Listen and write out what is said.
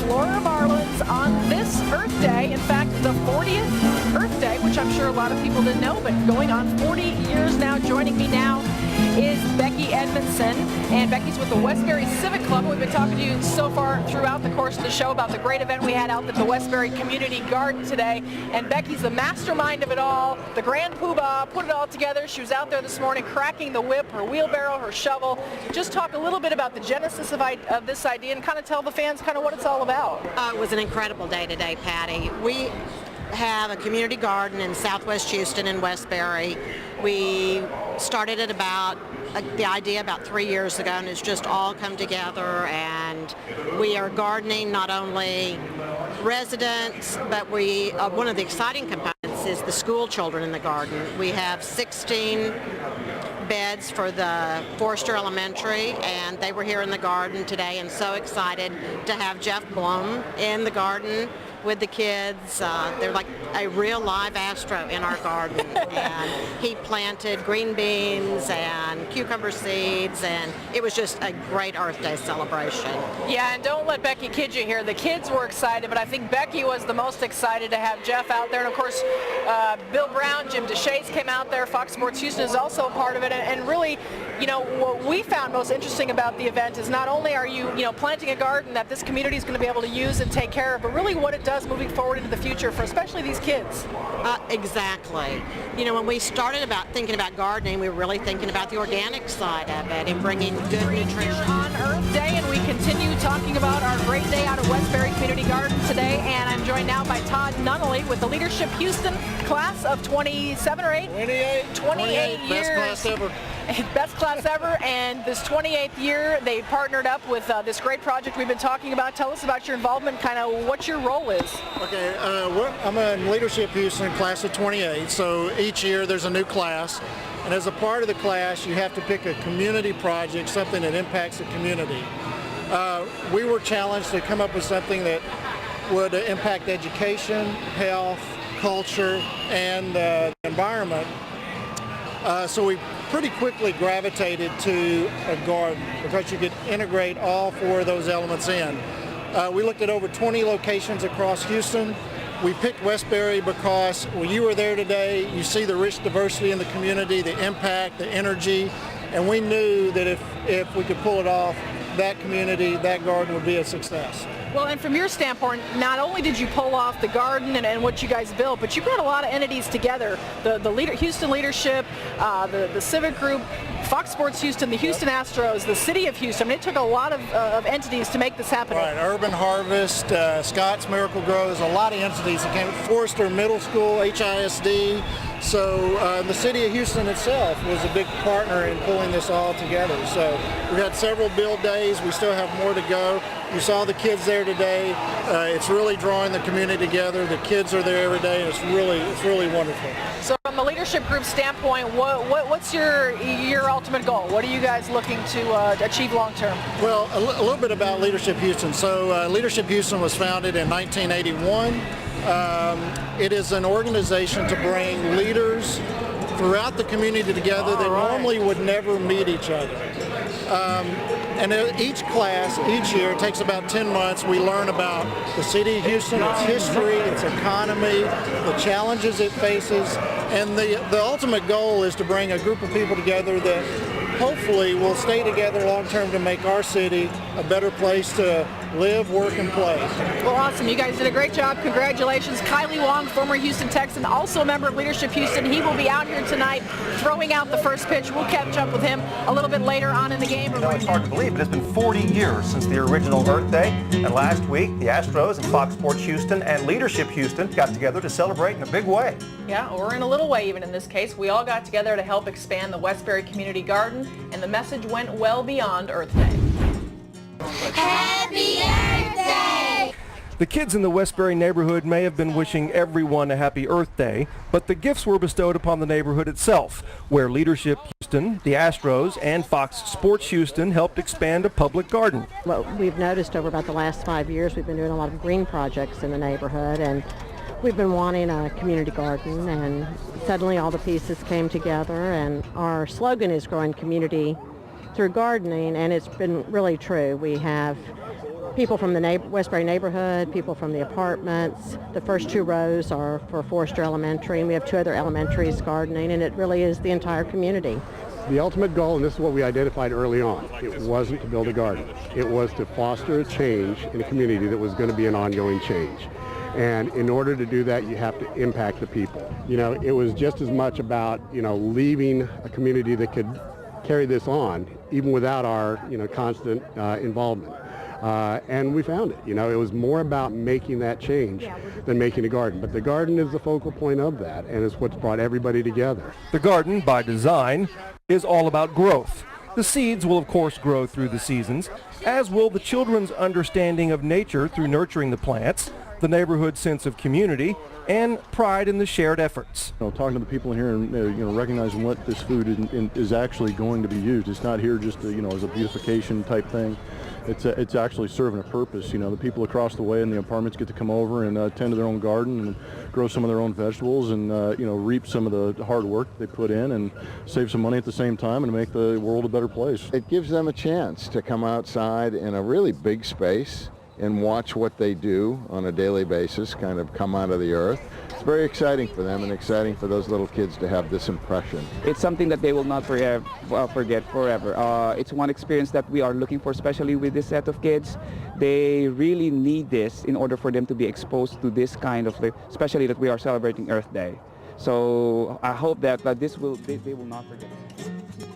Flora Marlins on this Earth Day. In fact, the 40th Earth Day, which I'm sure a lot of people didn't know, but going on 40 years now. Joining me now is Becky Edmondson, and Becky's with the Westbury Civic Club. We've been talking to you so far throughout the course of the show about the great event we had out at the Westbury Community Garden today, and Becky's the mastermind of it all, the grand poobah, put it all together. She was out there this morning cracking the whip, her wheelbarrow, her shovel. Just talk a little bit about the genesis of this idea and kind of tell the fans kind of what it's all about. It was an incredible day today, Patty. We have a community garden in Southwest Houston in Westbury. We started it the idea about 3 years ago, and it's just all come together, and we are gardening not only residents, but one of the exciting components is the school children in the garden. We have 16 beds for the Forester Elementary, and they were here in the garden today and so excited to have Jeff Blum in the garden with the kids. They're like a real live Astro in our garden, and he planted green beans and cucumber seeds, and it was just a great Earth Day celebration. Yeah, and don't let Becky kid you here. The kids were excited, but I think Becky was the most excited to have Jeff out there. And of course, Bill Brown, Jim DeShays came out there. Fox Sports Houston is also a part of it. And really, you know, what we found most interesting about the event is not only are you planting a garden that this community is going to be able to use and take care of, but really what it does moving forward into the future for especially these kids. Exactly. You know, when we started thinking about gardening, we were really thinking about the organic side of it and bringing good nutrition. On Earth Day, and we continue talking about our great day out at Westbury Community Garden today, and I'm joined now by Todd Nunnally with the Leadership Houston class of 27 or 8? 28 years. Best class ever. Best class ever, and this 28th year they partnered up with this great project we've been talking about. Tell us about your involvement, kind of what your role is. Okay, I'm in Leadership Houston class of 28, so each year there's a new class, and as a part of the class you have to pick a community project, something that impacts the community. We were challenged to come up with something that would impact education, health, culture, and the environment. So we pretty quickly gravitated to a garden because you could integrate all four of those elements in. We looked at over 20 locations across Houston. We picked Westbury because when you were there today, you see the rich diversity in the community, the impact, the energy, and we knew that if we could pull it off, that community, that garden would be a success. Well, and from your standpoint, not only did you pull off the garden and what you guys built, but you brought a lot of entities together. The Houston Leadership, the Civic Group, Fox Sports Houston, the Houston Astros, the City of Houston. I mean, it took a lot of entities to make this happen. Right, Urban Harvest, Scott's Miracle Grows, a lot of entities that came. Forester Middle School, HISD. So the City of Houston itself was a big partner in pulling this all together. So we've had several build days. We still have more to go. You saw the kids there today. It's really drawing the community together. The kids are there every day, and it's really wonderful. So from the leadership group standpoint, what's your ultimate goal? What are you guys looking to achieve long term? Well, a little bit about Leadership Houston. So Leadership Houston was founded in 1981. It is an organization to bring leaders throughout the community together that normally would never meet each other. And each class, each year, it takes about 10 months, we learn about the City of Houston, its history, its economy, the challenges it faces, and the ultimate goal is to bring a group of people together that hopefully will stay together long term to make our city a better place to live, work, and play. Well, awesome. You guys did a great job. Congratulations. Kylie Wong, former Houston Texan, also a member of Leadership Houston. He will be out here tonight throwing out the first pitch. We'll catch up with him a little bit later on in the game. You know, it's hard to believe, but it's been 40 years since the original Earth Day. And last week, the Astros and Fox Sports Houston and Leadership Houston got together to celebrate in a big way. Yeah, or in a little way even in this case. We all got together to help expand the Westbury Community Garden, and the message went well beyond Earth Day. Happy Earth Day! The kids in the Westbury neighborhood may have been wishing everyone a happy Earth Day, but the gifts were bestowed upon the neighborhood itself, where Leadership Houston, the Astros, and Fox Sports Houston helped expand a public garden. What we've noticed over about the last 5 years, we've been doing a lot of green projects in the neighborhood, and we've been wanting a community garden, and suddenly all the pieces came together, and our slogan is growing community through gardening, and it's been really true. We have people from the Westbury neighborhood, people from the apartments. The first 2 rows are for Forester Elementary, and we have 2 other elementaries gardening, and it really is the entire community. The ultimate goal, and this is what we identified early on, it wasn't to build a garden. It was to foster a change in a community that was going to be an ongoing change. And in order to do that, you have to impact the people. You know, it was just as much about, you know, leaving a community that could carry this on, even without our, you know, constant involvement. And we found it. You know, it was more about making that change than making a garden. But the garden is the focal point of that, and it's what's brought everybody together. The garden, by design, is all about growth. The seeds will, of course, grow through the seasons, as will the children's understanding of nature through nurturing the plants, the neighborhood sense of community, and pride in the shared efforts. You know, talking to the people in here and you know, recognizing what this food is actually going to be used. It's not here just to, you know, as a beautification type thing. It's actually serving a purpose. You know, the people across the way in the apartments get to come over and tend to their own garden and grow some of their own vegetables and you know, reap some of the hard work they put in and save some money at the same time and make the world a better place. It gives them a chance to come outside in a really big space and watch what they do on a daily basis, kind of come out of the earth. It's very exciting for them and exciting for those little kids to have this impression. It's something that they will not forget forever. It's one experience that we are looking for, especially with this set of kids. They really need this in order for them to be exposed to this kind of, especially that we are celebrating Earth Day. So I hope that they will not forget it.